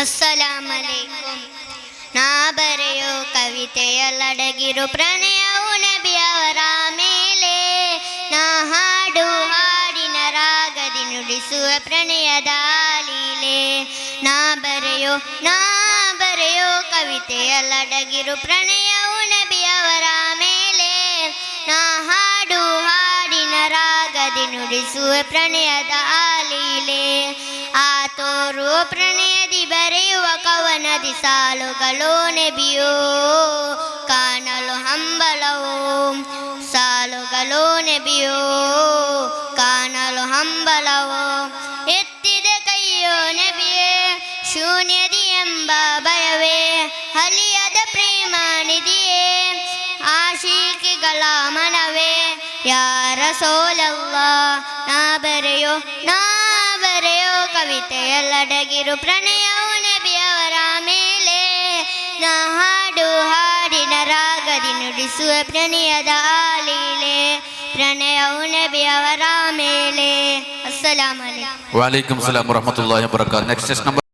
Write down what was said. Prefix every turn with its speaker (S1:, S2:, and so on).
S1: ಅಸ್ಸಲಾಮು ಅಲೈಕುಂ. ನಾ ಬರೆಯೋ ಕವಿತೆಯಲ್ಲಡಗಿರು ಪ್ರಣಯವು ನಬಿಯವರ ಮೇಲೆ. ನಾ ಹಾಡು ಹಾಡಿನ ರಾಗದಿ ನುಡಿಸುವ ಪ್ರಣಯದ ಲೀಲೆ. ನಾ ಬರೆಯೋ ಕವಿತೆಯಲ್ಲಡಗಿರು ಪ್ರಣಯವು ನಬಿಯವರ ಮೇಲೆ. ನಾ ಹಾಡು ಹಾಡಿನ ರಾಗದಿ ನುಡಿಸುವ ಪ್ರಣಯದ ಲೀಲೆ. ಆ ತೋರುವ ಪ್ರಣಯದಿ ಬರೆಯುವ ಕವನದಿ ಸಾಲುಗಳೋ ನಬಿಯೋ ಕಾಣಲು ಹಂಬಲವೋ. ಸಾಲುಗಳೋ ನಬಿಯೋ ಕಾಣಲು ಹಂಬಲವೋ. ಎತ್ತಿದ ಕೈಯೋ ನಬಿಯೇ ಶೂನ್ಯದಿ ಎಂಬ ಭಯವೇ. ಹಲಿಯದ ಪ್ರೇಮ ನಿಧಿಯೇ ಆಶೀಕಿಗಳ ಮನವೇ. ಯಾ ರಸೂಲಲ್ಲಾಹ್ ನಾ ಬರೆಯೋ ಕವಿತೆಯಲ್ಲಡಗಿರು ಪ್ರಣಯವು ನಬಿಯವರ ಮೇಲೆ. ನಾ ಹಾಡು ಹಾಡಿನ ರಾಗದಿ ನುಡಿಸುವ ಪ್ರಣಯದ ಲೀಲೆ. ಪ್ರಣಯವು ನಬಿಯವರ ಮೇಲೆ. ಅಸ್ಸಲಾಮು ಅಲೈಕುಂ.
S2: ವಅಲೈಕುಂ ಸಲಾಂ ವರಹಮತುಲ್ಲಾಹಿ ವಬರಕಾತುಹು. ನೆಕ್ಸ್ಟ್